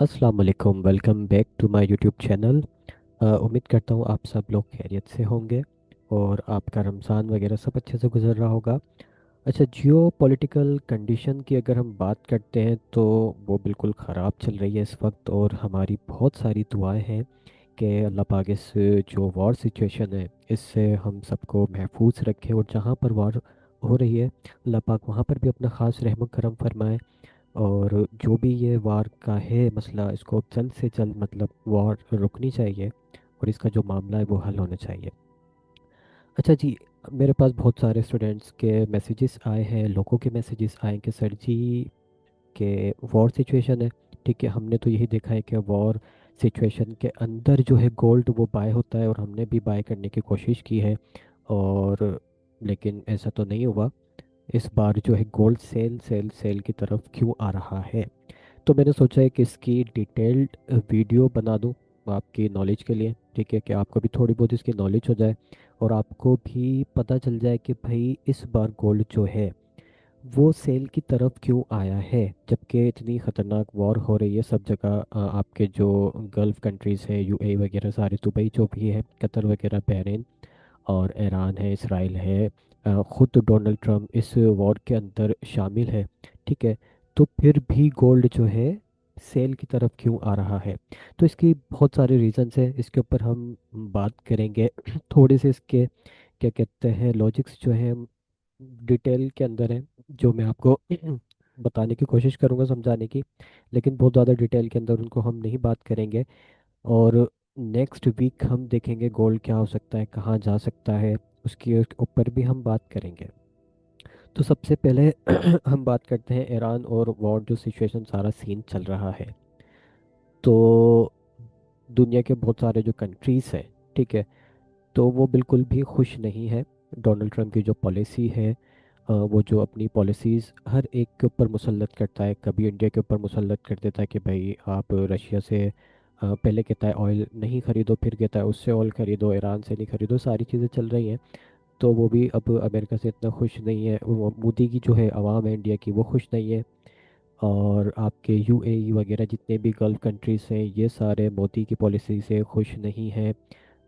अस्सलाम वालेकुम। Welcome back to my YouTube channel. उम्मीद करता हूँ आप सब लोग खैरियत से होंगे और आपका रमज़ान वगैरह सब अच्छे से गुजर रहा होगा। अच्छा, जियो पॉलिटिकल कंडीशन की अगर हम बात करते हैं तो वो बिल्कुल ख़राब चल रही है इस वक्त, और हमारी बहुत सारी दुआएं हैं कि अल्लाह पाक इस जो वॉर सिचुएशन है इससे हम सबको महफूज रखे, और जहाँ पर वॉर हो रही है अल्लाह पाक वहाँ पर भी अपना ख़ास रहम करम फरमाए। और जो भी ये वार का है मसला, इसको जल्द से जल्द मतलब वार रुकनी चाहिए और इसका जो मामला है वो हल होना चाहिए। अच्छा जी, मेरे पास बहुत सारे स्टूडेंट्स के मैसेजेस आए हैं, लोगों के मैसेजेस आए हैं कि सर जी के वॉर सिचुएशन है। ठीक है, हमने तो यही देखा है कि वॉर सिचुएशन के अंदर जो है गोल्ड वो बाय होता है, और हमने भी बाय करने की कोशिश की है, और लेकिन ऐसा तो नहीं हुआ। इस बार जो है गोल्ड सेल सेल सेल की तरफ क्यों आ रहा है? तो मैंने सोचा है कि इसकी डिटेल्ड वीडियो बना दूं आपकी नॉलेज के लिए। ठीक है, कि आपको भी थोड़ी बहुत इसकी नॉलेज हो जाए और आपको भी पता चल जाए कि भाई इस बार गोल्ड जो है वो सेल की तरफ क्यों आया है, जबकि इतनी ख़तरनाक वॉर हो रही है सब जगह। आपके जो गल्फ़ कंट्रीज़ है, यूएई वगैरह सारे, दुबई जो भी है, कतर वगैरह, बहरीन और ईरान है, इसराइल है, ख़ुद डोनाल्ड ट्रम्प इस वॉर के अंदर शामिल है। ठीक है, तो फिर भी गोल्ड जो है सेल की तरफ क्यों आ रहा है? तो इसकी बहुत सारे रीजंस है, इसके ऊपर हम बात करेंगे। थोड़े से इसके क्या कहते हैं लॉजिक्स जो है डिटेल के अंदर है, जो मैं आपको बताने की कोशिश करूंगा समझाने की, लेकिन बहुत ज़्यादा डिटेल के अंदर उनको हम नहीं बात करेंगे। और नेक्स्ट वीक हम देखेंगे गोल्ड क्या हो सकता है, कहाँ जा सकता है, उसके ऊपर भी हम बात करेंगे। तो सबसे पहले हम बात करते हैं ईरान और वॉर जो सिचुएशन सारा सीन चल रहा है। तो दुनिया के बहुत सारे जो कंट्रीज़ हैं, ठीक है, तो वो बिल्कुल भी खुश नहीं है। डोनाल्ड ट्रम्प की जो पॉलिसी है, वो जो अपनी पॉलिसीज़ हर एक के ऊपर मुसल्लत करता है। कभी इंडिया के ऊपर मुसल्लत कर देता है कि भाई आप रशिया से पहले कहता है ऑयल नहीं खरीदो, फिर कहता है उससे ऑयल खरीदो, ईरान से नहीं खरीदो, सारी चीज़ें चल रही हैं। तो वो भी अब अमेरिका से इतना खुश नहीं है। मोदी की जो है आवाम है इंडिया की, वो खुश नहीं है। और आपके यूएई वगैरह जितने भी गल्फ कंट्रीज़ हैं, ये सारे मोदी की पॉलिसी से खुश नहीं हैं।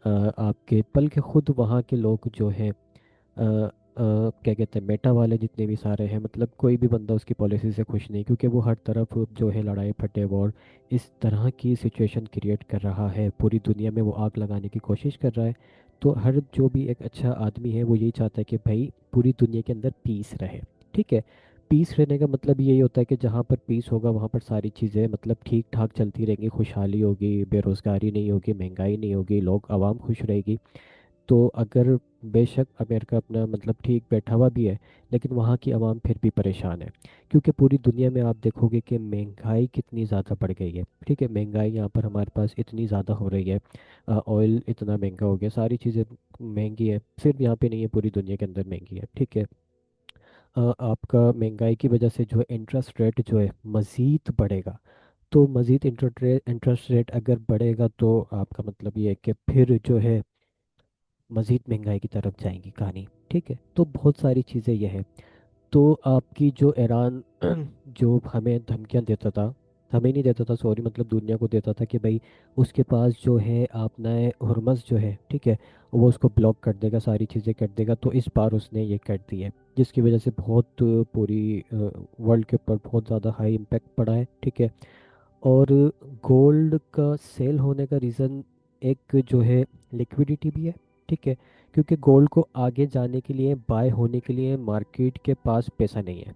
आपके बल्कि खुद वहाँ के लोग जो हैं, क्या कहते हैं, मेटा वाले जितने भी सारे हैं, मतलब कोई भी बंदा उसकी पॉलिसी से खुश नहीं, क्योंकि वो हर तरफ जो है लड़ाई फटे वॉर इस तरह की सिचुएशन क्रिएट कर रहा है। पूरी दुनिया में वो आग लगाने की कोशिश कर रहा है। तो हर जो भी एक अच्छा आदमी है वो यही चाहता है कि भाई पूरी दुनिया के अंदर पीस रहे। ठीक है, पीस रहने का मतलब यही होता है कि जहाँ पर पीस होगा वहाँ पर सारी चीज़ें मतलब ठीक ठाक चलती रहेंगी, खुशहाली होगी, बेरोज़गारी नहीं होगी, महंगाई नहीं होगी, लोग आवाम खुश रहेगी। तो अगर बेशक अमेरिका अपना मतलब ठीक बैठा हुआ भी है, लेकिन वहाँ की आवाम फिर भी परेशान है, क्योंकि पूरी दुनिया में आप देखोगे कि महंगाई कितनी ज़्यादा बढ़ गई है। ठीक है, महंगाई यहाँ पर हमारे पास इतनी ज़्यादा हो रही है, ऑयल इतना महंगा हो गया, सारी चीज़ें महंगी है, सिर्फ यहाँ पे नहीं है, पूरी दुनिया के अंदर महंगी है। ठीक है, आपका महंगाई की वजह से जो है इंटरेस्ट रेट जो है मज़ीद बढ़ेगा। तो मज़ीद इंटरेस्ट रेट अगर बढ़ेगा तो आपका मतलब ये है कि फिर जो है मज़ीद महंगाई की तरफ जाएगी कहानी। ठीक है, तो बहुत सारी चीज़ें यह है। तो आपकी जो ईरान जो हमें धमकियां देता था, हमें नहीं देता था सॉरी, मतलब दुनिया को देता था कि भाई उसके पास जो है अपना हुरमस जो है, ठीक है, वो उसको ब्लॉक कर देगा, सारी चीज़ें कर देगा। तो इस बार उसने ये कर दी है, जिसकी वजह से बहुत पूरी वर्ल्ड के ऊपर बहुत ज़्यादा हाई इम्पैक्ट पड़ा है। ठीक है, और गोल्ड का सेल होने का रीज़न एक जो है लिक्विडिटी भी है। ठीक है, क्योंकि गोल्ड को आगे जाने के लिए, बाय होने के लिए मार्केट के पास पैसा नहीं है।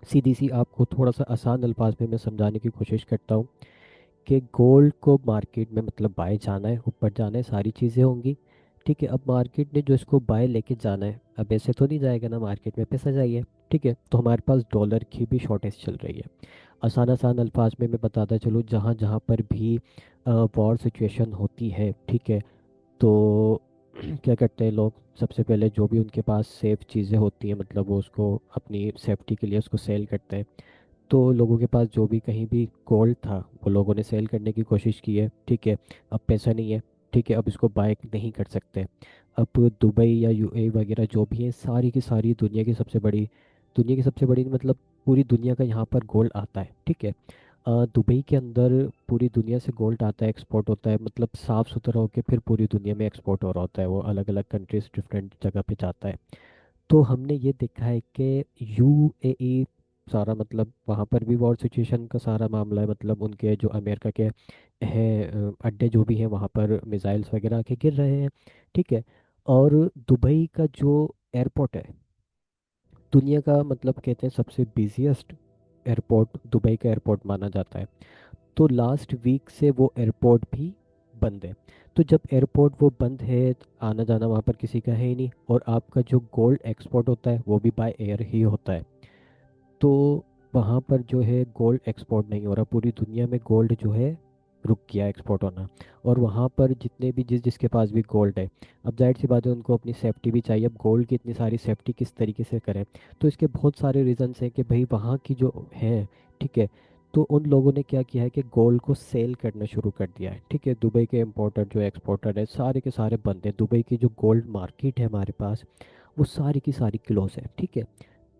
सीधी सी आपको थोड़ा सा आसान अल्फाज में मैं समझाने की कोशिश करता हूँ कि गोल्ड को मार्केट में मतलब बाय जाना है, ऊपर जाना है, सारी चीज़ें होंगी। ठीक है, अब मार्केट ने जो इसको बाय लेके जाना है, अब ऐसे तो नहीं जाएगा ना, मार्केट में पैसा चाहिए। ठीक है, तो हमारे पास डॉलर की भी शॉर्टेज चल रही है। आसान आसान अल्फाज में मैं बताता चलूँ, जहाँ जहाँ पर भी वॉर सिचुएशन होती है, ठीक है, तो क्या करते हैं लोग, सबसे पहले जो भी उनके पास सेफ चीज़ें होती हैं, मतलब वो उसको अपनी सेफ्टी के लिए उसको सेल करते हैं। तो लोगों के पास जो भी कहीं भी गोल्ड था वो लोगों ने सेल करने की कोशिश की है। ठीक है, अब पैसा नहीं है। ठीक है, अब इसको बाय नहीं कर सकते। अब दुबई या यूएई वगैरह जो भी है, सारी की सारी दुनिया की सबसे बड़ी, दुनिया की सबसे बड़ी मतलब पूरी दुनिया का यहाँ पर गोल्ड आता है। ठीक है, दुबई के अंदर पूरी दुनिया से गोल्ड आता है, एक्सपोर्ट होता है, मतलब साफ़ सुथरा होकर फिर पूरी दुनिया में एक्सपोर्ट हो रहा होता है, वो अलग अलग कंट्रीज डिफरेंट जगह पे जाता है। तो हमने ये देखा है कि यूएई सारा, मतलब वहाँ पर भी वॉर सिचुएशन का सारा मामला है, मतलब उनके जो अमेरिका के हैं अड्डे जो भी हैं वहाँ पर मिसाइल्स वगैरह आके गिर रहे हैं। ठीक है। और दुबई का जो एयरपोर्ट है, दुनिया का मतलब कहते हैं सबसे बिजिएस्ट एयरपोर्ट दुबई का एयरपोर्ट माना जाता है। तो लास्ट वीक से वो एयरपोर्ट भी बंद है। तो जब एयरपोर्ट वो बंद है, आना जाना वहाँ पर किसी का है ही नहीं, और आपका जो गोल्ड एक्सपोर्ट होता है वो भी बाय एयर ही होता है। तो वहाँ पर जो है गोल्ड एक्सपोर्ट नहीं हो रहा, पूरी दुनिया में गोल्ड जो है रुक गया एक्सपोर्ट होना। और वहाँ पर जितने भी जिसके पास भी गोल्ड है, अब जाहिर सी बात है उनको अपनी सेफ्टी भी चाहिए। अब गोल्ड की इतनी सारी सेफ्टी किस तरीके से करें? तो इसके बहुत सारे रीजंस हैं कि भाई वहाँ की जो है, ठीक है, तो उन लोगों ने क्या किया है कि गोल्ड को सेल करना शुरू कर दिया है। ठीक है, दुबई के इम्पोर्टर जो एक्सपोर्टर है सारे के सारे बंद हैं। दुबई की जो गोल्ड मार्केट है हमारे पास, वो सारी की सारी क्लोज है। ठीक है।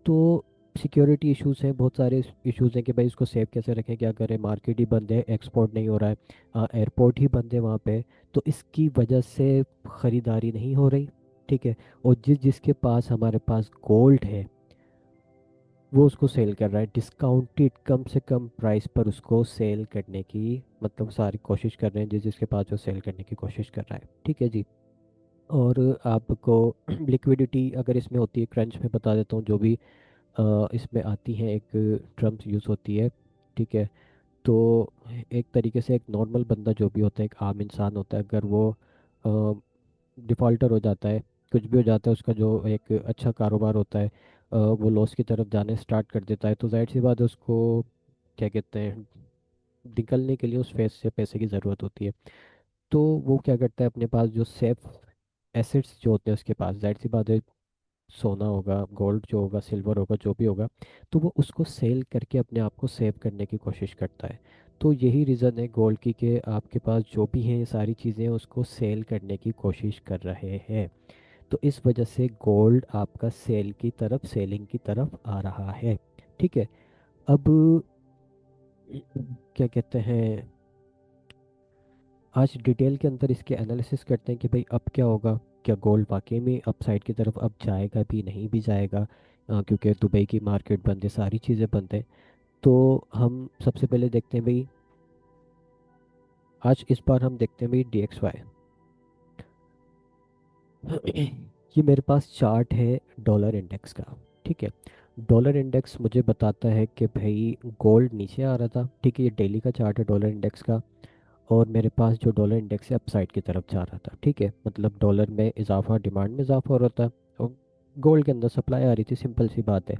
तो सिक्योरिटी इश्यूज हैं, बहुत सारे इश्यूज हैं कि भाई इसको सेव कैसे रखें, क्या करें, मार्केट ही बंद है, एक्सपोर्ट नहीं हो रहा है, एयरपोर्ट ही बंद है वहाँ पे। तो इसकी वजह से ख़रीदारी नहीं हो रही। ठीक है। और जिसके पास हमारे पास गोल्ड है वो उसको सेल कर रहा है डिस्काउंटेड, कम से कम प्राइस पर उसको सेल करने की, मतलब सारी कोशिश कर रहे हैं जिसके पास जो सेल करने की कोशिश कर रहा है। ठीक है जी। और आपको लिक्विडिटी अगर इसमें होती है, क्रंच में बता देता हूँ जो भी इसमें आती हैं, एक टर्म्स यूज़ होती है। ठीक है। तो एक तरीके से एक नॉर्मल बंदा जो भी होता है, एक आम इंसान होता है, अगर वो डिफ़ॉल्टर हो जाता है, कुछ भी हो जाता है, उसका जो एक अच्छा कारोबार होता है वो लॉस की तरफ जाने स्टार्ट कर देता है, तो जाहिर सी बात है उसको क्या कहते हैं, निकलने के लिए उस फेस से पैसे की ज़रूरत होती है। तो वो क्या करता है, अपने पास जो सेफ एसेट्स जो होते हैं उसके पास, जाहिर सी बात है सोना होगा, गोल्ड जो होगा, सिल्वर होगा, जो भी होगा, तो वो उसको सेल करके अपने आप को सेव करने की कोशिश करता है। तो यही रीज़न है गोल्ड की कि आपके पास जो भी है ये सारी चीज़ें उसको सेल करने की कोशिश कर रहे हैं। तो इस वजह से गोल्ड आपका सेल की तरफ, सेलिंग की तरफ आ रहा है। ठीक है। अब क्या कहते हैं, आज डिटेल के अंदर इसके एनालिसिस करते हैं कि भाई अब क्या होगा, क्या गोल्ड वाकई में अपसाइड की तरफ अब जाएगा भी, नहीं भी जाएगा, क्योंकि दुबई की मार्केट बंद है, सारी चीज़ें बंद है। तो हम सबसे पहले देखते हैं भाई, आज इस बार हम देखते हैं भाई DXY। ये मेरे पास चार्ट है डॉलर इंडेक्स का। ठीक है। डॉलर इंडेक्स मुझे बताता है कि भाई गोल्ड नीचे आ रहा था। ठीक है, ये डेली का चार्ट है डॉलर इंडेक्स का। और मेरे पास जो डॉलर इंडेक्स है अपसाइड की तरफ जा रहा था। ठीक है, मतलब डॉलर में इजाफा, डिमांड में इजाफा हो रहा था, और गोल्ड के अंदर सप्लाई आ रही थी, सिंपल सी बात है।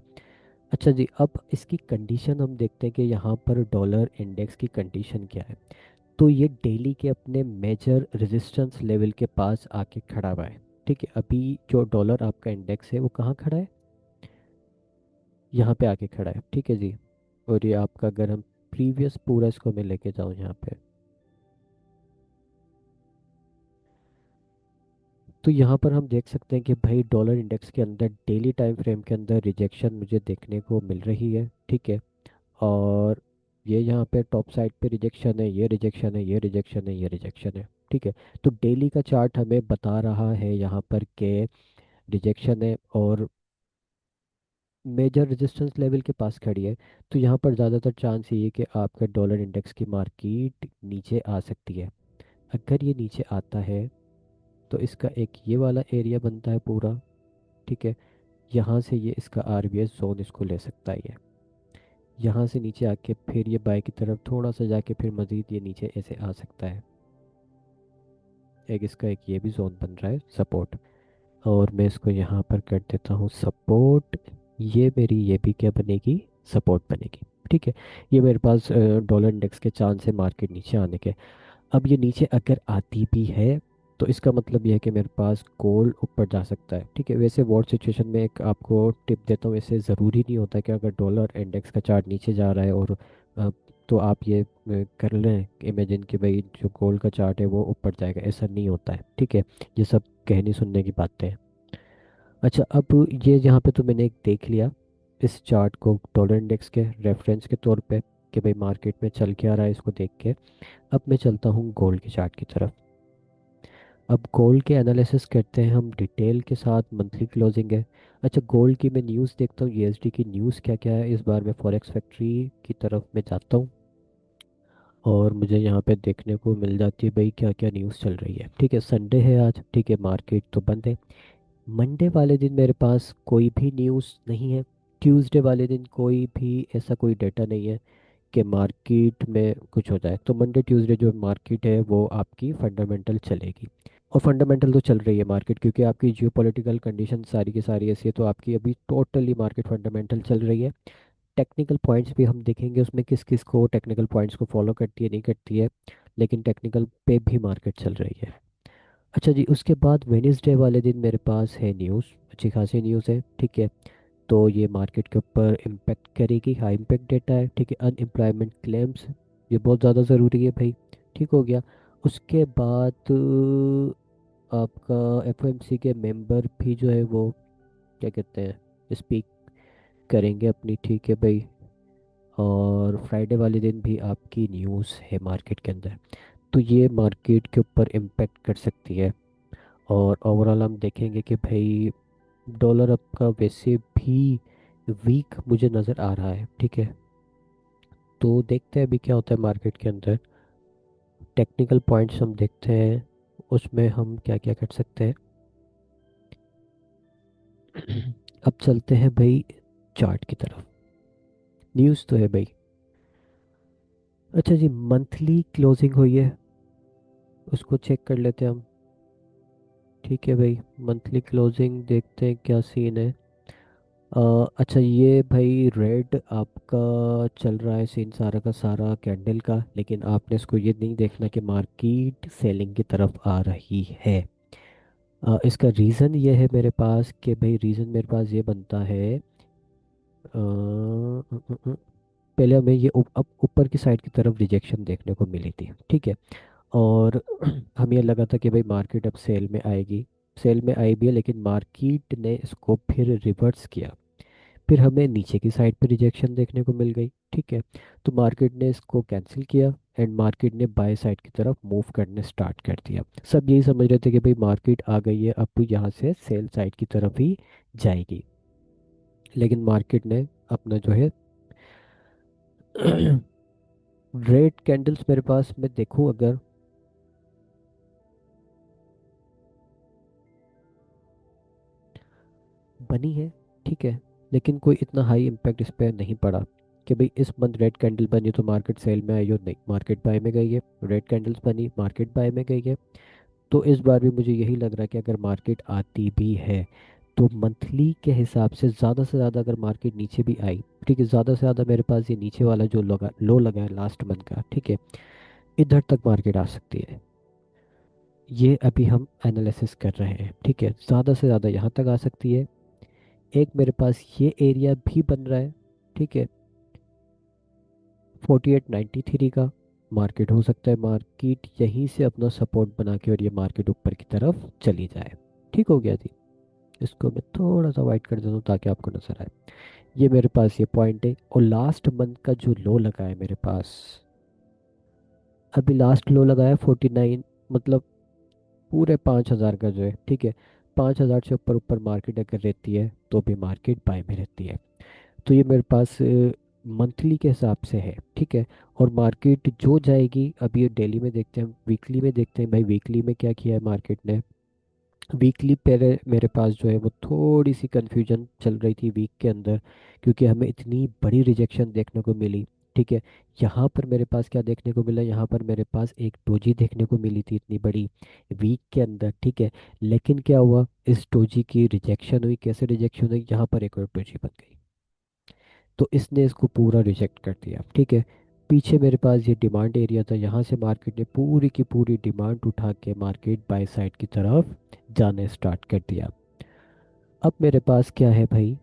अच्छा जी, अब इसकी कंडीशन हम देखते हैं कि यहाँ पर डॉलर इंडेक्स की कंडीशन क्या है। तो ये डेली के अपने मेजर रेजिस्टेंस लेवल के पास आके खड़ा हुआ है। ठीक है, अभी जो डॉलर आपका इंडेक्स है वो कहाँ खड़ा है, यहाँ पे आके खड़ा है। ठीक है जी। और ये आपका अगर हम प्रीवियस पूरा इसको मैं लेके जाऊँ यहाँ पे, तो यहाँ पर हम देख सकते हैं कि भाई डॉलर इंडेक्स के अंदर डेली टाइम फ्रेम के अंदर रिजेक्शन मुझे देखने को मिल रही है। ठीक है। और ये यहाँ पे टॉप साइड पे रिजेक्शन है, ये रिजेक्शन है, ये रिजेक्शन है, ये रिजेक्शन है। ठीक है। तो डेली का चार्ट हमें बता रहा है यहाँ पर के रिजेक्शन है और मेजर रेजिस्टेंस लेवल के पास खड़ी है। तो यहाँ पर ज़्यादातर चांस ये है कि आपका डॉलर इंडेक्स की मार्केट नीचे आ सकती है। अगर ये नीचे आता है तो इसका एक ये वाला एरिया बनता है पूरा। ठीक है। यहाँ से ये इसका RBS जोन इसको ले सकता है, ये यहाँ से नीचे आके फिर ये बाई की तरफ थोड़ा सा जाके फिर मज़ीद ये नीचे ऐसे आ सकता है। एक इसका एक ये भी जोन बन रहा है सपोर्ट। और मैं इसको यहाँ पर कर देता हूँ सपोर्ट। ये मेरी ये भी क्या बनेगी, सपोर्ट बनेगी। ठीक है। ये मेरे पास डॉलर इंडेक्स के चांस है मार्केट नीचे आने के। अब ये नीचे अगर आती भी है तो इसका मतलब यह है कि मेरे पास गोल्ड ऊपर जा सकता है। ठीक है, वैसे वॉर सिचुएशन में एक आपको टिप देता हूँ, वैसे ज़रूरी नहीं होता कि अगर डॉलर इंडेक्स का चार्ट नीचे जा रहा है और तो आप ये कर लें इमेजिन कि भाई जो गोल्ड का चार्ट है वो ऊपर जाएगा, ऐसा नहीं होता है। ठीक है, ये सब कहनी सुनने की बातें हैं। अच्छा, अब ये यहाँ पे तो मैंने एक देख लिया इस चार्ट को डॉलर इंडेक्स के रेफरेंस के तौर पे। कि भाई मार्केट में चल क्या रहा है इसको देख के। अब मैं चलता हूँ गोल्ड के चार्ट की तरफ। अब गोल्ड के एनालिसिस करते हैं हम डिटेल के साथ, मंथली क्लोजिंग है। अच्छा, गोल्ड की मैं न्यूज़ देखता हूँ, यूएसडी की न्यूज़ क्या क्या है इस बार। मैं फॉरेक्स फैक्ट्री की तरफ मैं जाता हूँ और मुझे यहाँ पे देखने को मिल जाती है भाई क्या क्या न्यूज़ चल रही है। ठीक है, संडे है आज, ठीक है, मार्केट तो बंद है। मंडे वाले दिन मेरे पास कोई भी न्यूज़ नहीं है। ट्यूसडे वाले दिन कोई भी ऐसा कोई डाटा नहीं है कि मार्केट में कुछ हो जाए। तो मंडे ट्यूसडे जो मार्केट है वो आपकी फंडामेंटल चलेगी। और फंडामेंटल तो चल रही है मार्केट, क्योंकि आपकी जियो पॉलिटिकल कंडीशन सारी की सारी ऐसी है, तो आपकी अभी टोटली मार्केट फंडामेंटल चल रही है। टेक्निकल पॉइंट्स भी हम देखेंगे उसमें किस किस को टेक्निकल पॉइंट्स को फॉलो करती है नहीं करती है, लेकिन टेक्निकल पे भी मार्केट चल रही है। अच्छा जी, उसके बाद वेनेसडे वाले दिन मेरे पास है न्यूज़, अच्छी खासी न्यूज़ है, ठीक है। तो ये मार्केट के ऊपर इम्पेक्ट करेगी, हाई इम्पेक्ट डेटा है, ठीक है। अनएम्प्लॉयमेंट क्लेम्स, ये बहुत ज़्यादा ज़रूरी है भाई, ठीक हो गया। उसके बाद आपका एफओएमसी के मेंबर भी जो है वो क्या कहते हैं स्पीक करेंगे अपनी, ठीक है भाई। और फ्राइडे वाले दिन भी आपकी न्यूज़ है मार्केट के अंदर, तो ये मार्केट के ऊपर इम्पेक्ट कर सकती है। और ओवरऑल हम देखेंगे कि भाई डॉलर आपका वैसे भी वीक मुझे नज़र आ रहा है, ठीक है। तो देखते हैं अभी क्या होता है मार्केट के अंदर। टेक्निकल पॉइंट्स हम देखते हैं, उसमें हम क्या क्या कर सकते हैं। अब चलते हैं भाई चार्ट की तरफ। न्यूज़ तो है भाई। अच्छा जी, मंथली क्लोजिंग हुई है, उसको चेक कर लेते हैं हम। ठीक है भाई, मंथली क्लोजिंग देखते हैं क्या सीन है। अच्छा ये भाई रेड आपका चल रहा है सीन सारा का सारा कैंडल का, लेकिन आपने इसको ये नहीं देखना कि मार्केट सेलिंग की तरफ आ रही है। इसका रीज़न ये है मेरे पास कि भाई रीज़न मेरे पास ये बनता है। पहले हमें ये अब ऊपर की साइड की तरफ रिजेक्शन देखने को मिली थी, ठीक है। और हमें लगा था कि भाई मार्केट अब सेल में आएगी, सेल में आई भी है, लेकिन मार्केट ने इसको फिर रिवर्स किया। फिर हमें नीचे की साइड पे रिजेक्शन देखने को मिल गई, ठीक है। तो मार्केट ने इसको कैंसिल किया एंड मार्केट ने बाय साइड की तरफ मूव करने स्टार्ट कर दिया। सब यही समझ रहे थे कि भाई मार्केट आ गई है, अब यहाँ से सेल साइड की तरफ ही जाएगी। लेकिन मार्केट ने अपना जो है रेड कैंडल्स मेरे पास मैं देखूं अगर, बनी है, ठीक है। लेकिन कोई इतना हाई इम्पैक्ट इस पर नहीं पड़ा कि भाई इस मंथ रेड कैंडल बनी तो मार्केट सेल में आई, और नहीं, मार्केट बाय में गई है। रेड कैंडल्स बनी, मार्केट बाय में गई है। तो इस बार भी मुझे यही लग रहा है कि अगर मार्केट आती भी है तो मंथली के हिसाब से ज़्यादा अगर मार्केट नीचे भी आई, ठीक है, ज़्यादा से ज़्यादा मेरे पास ये नीचे वाला जो लगा लो लगा है लास्ट मंथ का, ठीक है, इधर तक मार्केट आ सकती है। ये अभी हम एनालिसिस कर रहे हैं, ठीक है, ज़्यादा से ज़्यादा यहाँ तक आ सकती है। एक मेरे पास ये एरिया भी बन रहा है, ठीक है, 4893 का। मार्केट हो सकता है मार्केट यहीं से अपना सपोर्ट बना के और ये मार्केट ऊपर की तरफ चली जाए। ठीक हो गया जी। इसको मैं थोड़ा सा वाइट कर देता हूँ ताकि आपको नजर आए। ये मेरे पास ये पॉइंट है, और लास्ट मंथ का जो लो लगा है मेरे पास, अभी लास्ट लो लगा है 49, मतलब पूरे 5000 का जो है, ठीक है। 5000 से ऊपर ऊपर मार्केट अगर रहती है तो भी मार्केट बाय में रहती है। तो ये मेरे पास मंथली के हिसाब से है, ठीक है। और मार्केट जो जाएगी, अभी ये डेली में देखते हैं, वीकली में देखते हैं भाई वीकली में क्या किया है मार्केट ने। वीकली पे मेरे पास जो है वो थोड़ी सी कंफ्यूजन चल रही थी वीक के अंदर, क्योंकि हमें इतनी बड़ी रिजेक्शन देखने को मिली, ठीक है। यहाँ पर मेरे पास क्या देखने को मिला, यहाँ पर मेरे पास एक डोजी देखने को मिली थी इतनी बड़ी वीक के अंदर, ठीक है। लेकिन क्या हुआ, इस डोजी की रिजेक्शन हुई। कैसे रिजेक्शन हुई, यहाँ पर एक और डोजी बन गई, तो इसने इसको पूरा रिजेक्ट कर दिया, ठीक है। पीछे मेरे पास ये डिमांड एरिया था, यहाँ से मार्केट ने पूरी की पूरी डिमांड उठा के मार्केट बाय साइड की तरफ जाने स्टार्ट कर दिया। अब मेरे पास क्या है भाई,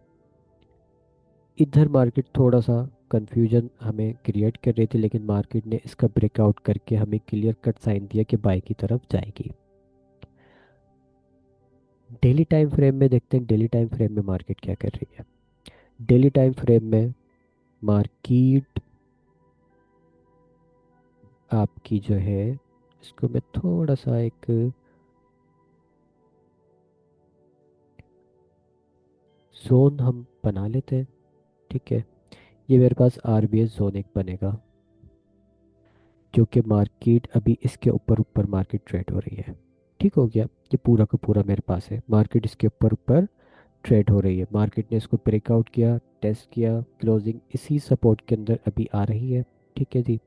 इधर मार्केट थोड़ा सा कंफ्यूजन हमें क्रिएट कर रही थी, लेकिन मार्केट ने इसका ब्रेकआउट करके हमें क्लियर कट साइन दिया कि बाय की तरफ जाएगी। डेली टाइम फ्रेम में देखते हैं, डेली टाइम फ्रेम में मार्केट क्या कर रही है। डेली टाइम फ्रेम में मार्केट आपकी जो है, इसको मैं थोड़ा सा एक जोन हम बना लेते हैं। ठीक है, ये मेरे पास आरबीएस जोन एक बनेगा, जो कि मार्केट अभी इसके ऊपर ऊपर मार्केट ट्रेड हो रही है। ठीक हो गया, ये पूरा का पूरा मेरे पास है, मार्केट इसके ऊपर ऊपर ट्रेड हो रही है। मार्केट ने इसको ब्रेकआउट किया, टेस्ट किया, क्लोजिंग इसी सपोर्ट के अंदर अभी आ रही है। ठीक है जी।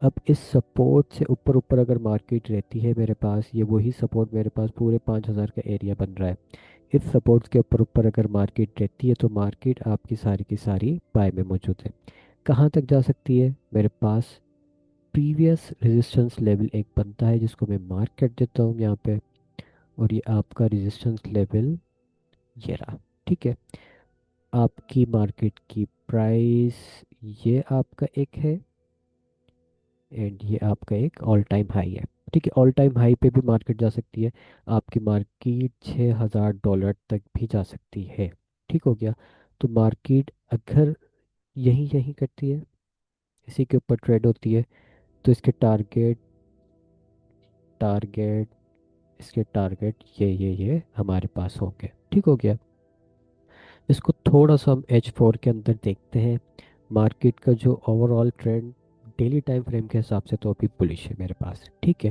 अब इस सपोर्ट से ऊपर ऊपर अगर मार्केट रहती है मेरे पास, ये वही सपोर्ट मेरे पास पूरे 5,000 का एरिया बन रहा है। इस सपोर्ट के ऊपर ऊपर अगर मार्केट रहती है तो मार्केट आपकी सारी की सारी बाय में मौजूद है। कहाँ तक जा सकती है? मेरे पास प्रीवियस रेजिस्टेंस लेवल एक बनता है, जिसको मैं मार्क कर देता हूँ यहाँ पे। और ये आपका रेजिस्टेंस लेवल ये रहा। ठीक है, आपकी मार्केट की प्राइस ये आपका एक है, एंड ये आपका एक ऑल टाइम हाई है। ठीक है, ऑल टाइम हाई पे भी मार्केट जा सकती है। आपकी मार्केट $6,000 तक भी जा सकती है। ठीक हो गया। तो मार्केट अगर यही यही करती है, इसी के ऊपर ट्रेड होती है, तो इसके टारगेट टारगेट इसके टारगेट ये हमारे पास होंगे। ठीक हो गया। इसको थोड़ा सा हम H4 के अंदर देखते हैं। मार्केट का जो overall trend daily time frame के हिसाब से तो अभी बुलिश है मेरे पास। ठीक है,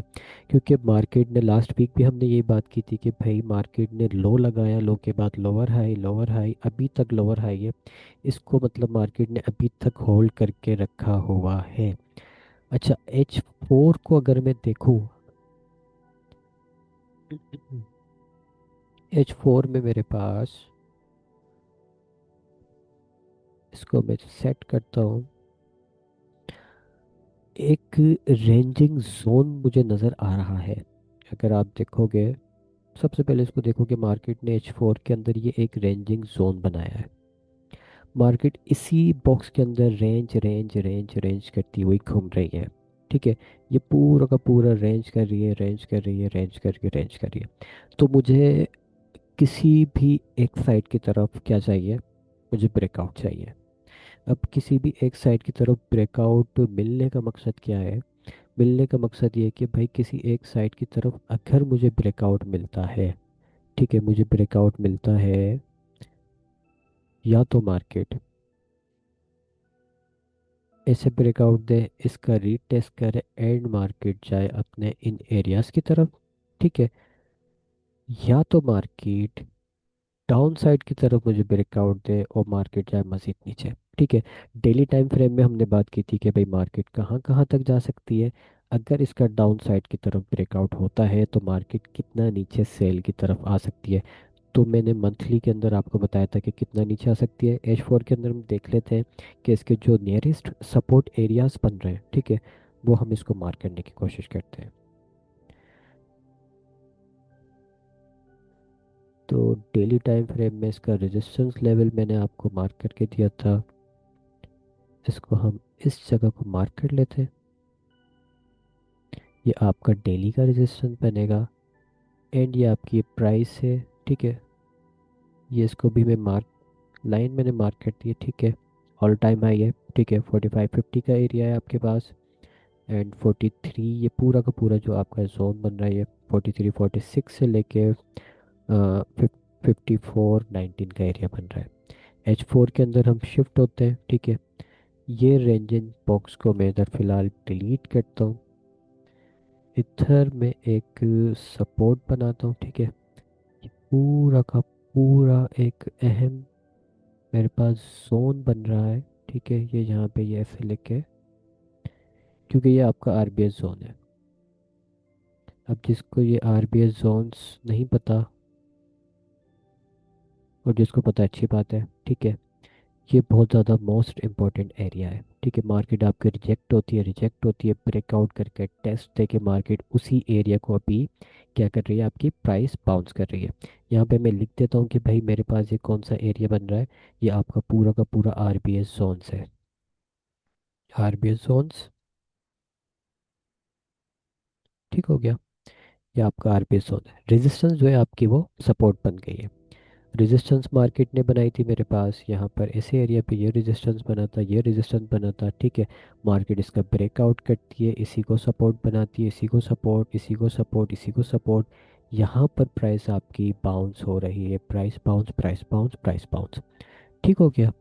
क्योंकि मार्केट ने लास्ट वीक भी हमने ये बात की थी कि भाई मार्केट ने लो लगाया, लो के बाद लोअर हाई, अभी तक लोअर हाई है। इसको मतलब मार्केट ने अभी तक होल्ड करके रखा हुआ है। अच्छा, H4 को अगर मैं देखूं, H4 में मेरे पास, इसको मैं सेट करता हूँ, एक रेंजिंग जोन मुझे नज़र आ रहा है। अगर आप देखोगे, सबसे पहले इसको देखोगे, मार्केट ने H4 के अंदर ये एक रेंजिंग जोन बनाया है। मार्केट इसी बॉक्स के अंदर रेंज करती हुई घूम रही है। ठीक है, ये पूरा का पूरा रेंज कर रही है, रेंज कर रही है। तो मुझे किसी भी एक साइड की तरफ क्या चाहिए? मुझे ब्रेकआउट चाहिए। अब किसी भी एक साइड की तरफ ब्रेकआउट मिलने का मकसद क्या है? मिलने का मकसद ये है कि भाई किसी एक साइड की तरफ अगर मुझे ब्रेकआउट मिलता है, ठीक है, मुझे ब्रेकआउट मिलता है, या तो मार्केट ऐसे ब्रेकआउट दे, इसका रीटेस्ट करे, एंड मार्केट जाए अपने इन एरियाज की तरफ। ठीक है, या तो मार्केट डाउन साइड की तरफ मुझे ब्रेकआउट दे और मार्केट जाए मजीद नीचे। ठीक है, डेली टाइम फ्रेम में हमने बात की थी कि भाई मार्केट कहाँ कहाँ तक जा सकती है। अगर इसका डाउन साइड की तरफ ब्रेकआउट होता है तो मार्केट कितना नीचे सेल की तरफ आ सकती है। तो मैंने मंथली के अंदर आपको बताया था कि कितना नीचे आ सकती है। H4 के अंदर हम देख लेते हैं कि इसके जो नियरेस्ट सपोर्ट एरियाज बन रहे हैं, ठीक है, वो हम इसको मार्क करने की कोशिश करते हैं। तो डेली टाइम फ्रेम में इसका रेजिस्टेंस लेवल मैंने आपको मार्क करके दिया था, इसको हम इस जगह को मार्क कर लेते हैं। ये आपका डेली का रेजिस्टेंस बनेगा, एंड ये आपकी प्राइस है। ठीक है, ये इसको भी मैं मार्क, लाइन मैंने मार्क कर दी है। ठीक है, ऑल टाइम हाई है। ठीक है, 4550 का एरिया है आपके पास, एंड 43, ये पूरा का पूरा जो आपका जोन बन रहा है, ये 43 46 से लेके 54 19 का एरिया बन रहा है। H4 के अंदर हम शिफ्ट होते हैं। ठीक है, ये रेंजिंग बॉक्स को मैं इधर फिलहाल डिलीट करता हूँ। इधर मैं एक सपोर्ट बनाता हूँ। ठीक है, ये पूरा का पूरा एक अहम मेरे पास जोन बन रहा है। ठीक है, ये यहाँ पे ये ऐसे लेके, क्योंकि ये आपका आरबीएस जोन है। अब जिसको ये आरबीएस जोन्स नहीं पता, और जिसको पता अच्छी बात है। ठीक है, ये बहुत ज़्यादा मोस्ट इम्पॉर्टेंट एरिया है। ठीक है, मार्केट आपकी रिजेक्ट होती है, ब्रेकआउट करके टेस्ट दे के मार्केट उसी एरिया को अभी क्या कर रही है, आपकी प्राइस बाउंस कर रही है। यहाँ पे मैं लिख देता हूँ कि भाई मेरे पास ये कौन सा एरिया बन रहा है, ये आपका पूरा का पूरा आरबीएस जोन्स है। आरबीएस जोन्स, ठीक हो गया, ये आपका आरबीएस जोन है। रेजिस्टेंस जो है आपकी वो सपोर्ट बन गई है। रेजिस्टेंस मार्केट ने बनाई थी मेरे पास, यहाँ पर ऐसे एरिया पे ये रेजिस्टेंस बना था, ये रेजिस्टेंस बना था, ठीक है। मार्केट इसका ब्रेकआउट करती है, इसी को सपोर्ट बनाती है, इसी को सपोर्ट, इसी को सपोर्ट, इसी को सपोर्ट। यहाँ पर प्राइस आपकी बाउंस हो रही है, price bounce, price bounce, price bounce. ठीक हो गया।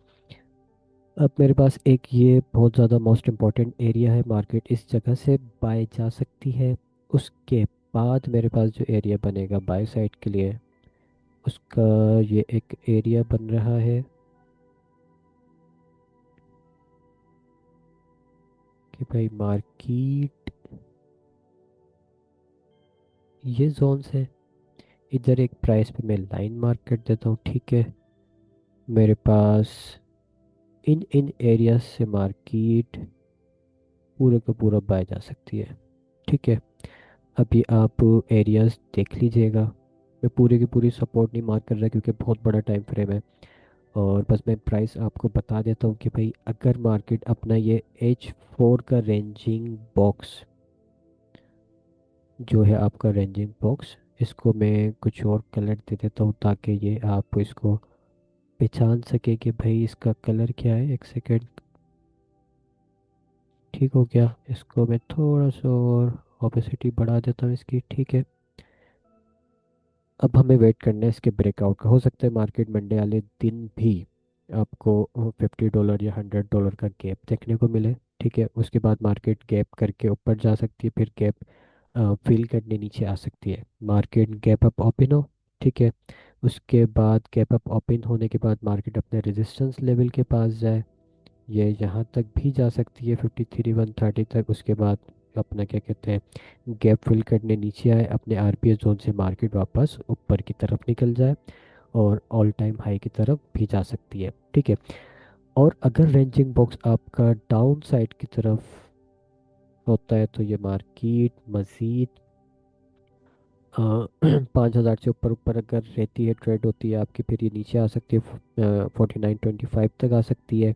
अब मेरे पास एक ये बहुत ज़्यादा मोस्ट इम्पॉर्टेंट एरिया है, मार्केट इस जगह से बाय जा सकती है। उसके बाद मेरे पास जो एरिया बनेगा बाय साइड के लिए, उसका ये एक एरिया बन रहा है कि भाई मार्केट, ये जोन्स है। इधर एक प्राइस पे मैं लाइन मार्क कर देता हूँ, ठीक है। मेरे पास इन इन एरिया से मार्केट पूरे का पूरा बाय जा सकती है, ठीक है। अभी आप एरियाज देख लीजिएगा। मैं पूरी की पूरी सपोर्ट नहीं मार्क कर रहा क्योंकि बहुत बड़ा टाइम फ्रेम है। और बस मैं प्राइस आपको बता देता हूँ कि भाई अगर मार्केट अपना ये H4 का रेंजिंग बॉक्स जो है आपका रेंजिंग बॉक्स, इसको मैं कुछ और कलर दे देता हूँ ताकि ये आप इसको पहचान सके कि भाई इसका कलर क्या है। एक सेकेंड। ठीक हो गया। इसको मैं थोड़ा सा और ऑपेसिटी बढ़ा देता हूँ इसकी, ठीक है। अब हमें वेट करना है इसके ब्रेकआउट का। हो सकता है मार्केट मंडे वाले दिन भी आपको $50 या $100 का गैप देखने को मिले, ठीक है। उसके बाद मार्केट गैप करके ऊपर जा सकती है, फिर गैप फिल करने नीचे आ सकती है। मार्केट गैप अप ओपन हो, ठीक है। उसके बाद गैप अप ओपन होने के बाद मार्केट अपने रेजिस्टेंस लेवल के पास जाए, ये यहाँ तक भी जा सकती है 53,130 तक। उसके बाद अपना क्या कहते हैं गैप फिल करने नीचे आए, अपने आरपीएस जोन से मार्केट वापस ऊपर की तरफ निकल जाए और ऑल टाइम हाई की तरफ भी जा सकती है, ठीक है। और अगर रेंजिंग बॉक्स आपका डाउन साइड की तरफ होता है तो ये मार्केट मज़ीद 5,000 से ऊपर ऊपर अगर रहती है, ट्रेड होती है आपकी, फिर ये नीचे आ सकती है, 49.25 तक आ सकती है।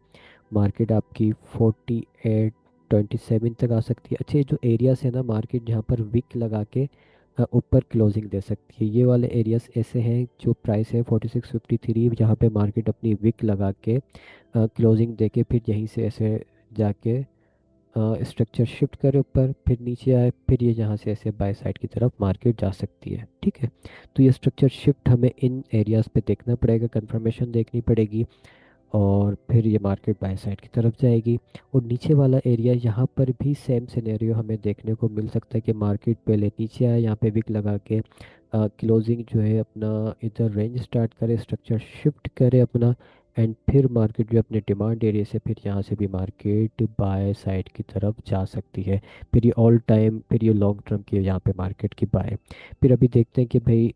मार्केट आपकी 48.27 तक आ सकती है। अच्छा, ये जो एरियाज है ना मार्केट जहाँ पर विक लगा के ऊपर क्लोजिंग दे सकती है, ये वाले एरियाज ऐसे हैं जो प्राइस है 4653, जहाँ पे मार्केट अपनी विक लगा के क्लोजिंग दे के फिर यहीं से ऐसे जाके स्ट्रक्चर शिफ्ट करे ऊपर, फिर नीचे आए, फिर ये यहाँ से ऐसे बाय साइड की तरफ मार्केट जा सकती है, ठीक है। तो ये स्ट्रक्चर शिफ्ट हमें इन एरियाज पे देखना पड़ेगा, कंफर्मेशन देखनी पड़ेगी, और फिर ये मार्केट बाय साइड की तरफ जाएगी। और नीचे वाला एरिया यहाँ पर भी सेम सिनेरियो हमें देखने को मिल सकता है कि मार्केट पहले नीचे आए, यहाँ पे विक लगा के क्लोजिंग जो है अपना इधर रेंज स्टार्ट करे, स्ट्रक्चर शिफ्ट करे अपना, एंड फिर मार्केट जो अपने डिमांड एरिया से फिर यहाँ से भी मार्केट बाय साइड की तरफ जा सकती है। फिर ये ऑल टाइम, फिर ये लॉन्ग टर्म की यहाँ पे मार्केट की बाय। फिर अभी देखते हैं कि भाई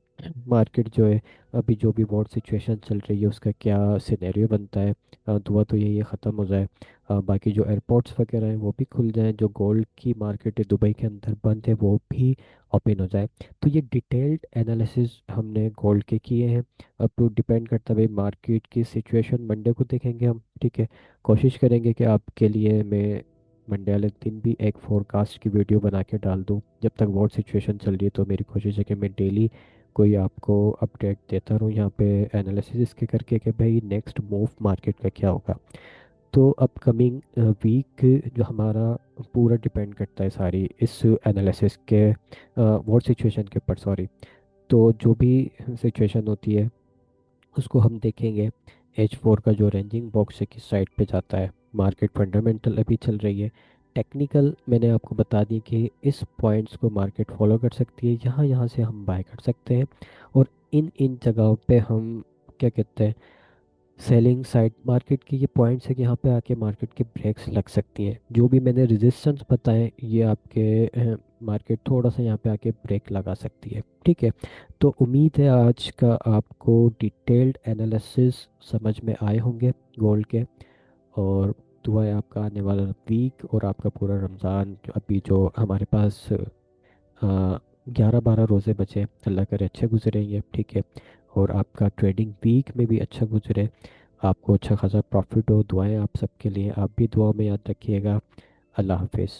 मार्केट जो है अभी जो भी वॉर सिचुएशन चल रही है उसका क्या सिनेरियो बनता है। दुआ तो यही है ख़त्म हो जाए, बाकी जो एयरपोर्ट्स वगैरह हैं वो भी खुल जाएं, जो गोल्ड की मार्केट है दुबई के अंदर बंद है वो भी ओपन हो जाए। तो ये डिटेल्ड एनालिसिस हमने गोल्ड के किए हैं। अब तो डिपेंड करता है भाई मार्केट की सिचुएशन, मंडे को देखेंगे हम, ठीक है। कोशिश करेंगे कि आपके लिए मैं मंडे वाले दिन भी एक फोरकास्ट की वीडियो बना के डाल दूँ। जब तक वॉर सिचुएशन चल रही है तो मेरी कोशिश है कि मैं डेली कोई आपको अपडेट देता रहूँ यहाँ पे एनालिसिस इसके करके कि भाई नेक्स्ट मूव मार्केट का क्या होगा। तो अपकमिंग वीक जो हमारा पूरा डिपेंड करता है सारी इस एनालिसिस के वॉर सिचुएशन के ऊपर, सॉरी। तो जो भी सिचुएशन होती है उसको हम देखेंगे। H4 का जो रेंजिंग बॉक्स है किस साइड पे जाता है, मार्केट फंडामेंटल अभी चल रही है, टेक्निकल मैंने आपको बता दी कि इस पॉइंट्स को मार्केट फॉलो कर सकती है, यहाँ यहाँ से हम बाय कर सकते हैं। और इन इन जगहों पे हम क्या कहते हैं सेलिंग साइड मार्केट के ये पॉइंट्स है कि यहाँ पे आके मार्केट के ब्रेक्स लग सकती हैं। जो भी मैंने रेजिस्टेंस बताए ये आपके मार्केट थोड़ा सा यहाँ पे आके ब्रेक लगा सकती है, ठीक है। तो उम्मीद है आज का आपको डिटेल्ड एनालिसिस समझ में आए होंगे गोल्ड के। और दुआ है आपका आने वाला वीक और आपका पूरा रमज़ान अभी जो हमारे पास 11-12 रोज़े बचे हैं, अल्लाह करे अच्छे गुजरेंगे, ठीक है। और आपका ट्रेडिंग वीक में भी अच्छा गुजरे, आपको अच्छा खासा प्रॉफिट हो। दुआएं आप सबके लिए, आप भी दुआ में याद रखिएगा। अल्लाह हाफिज़।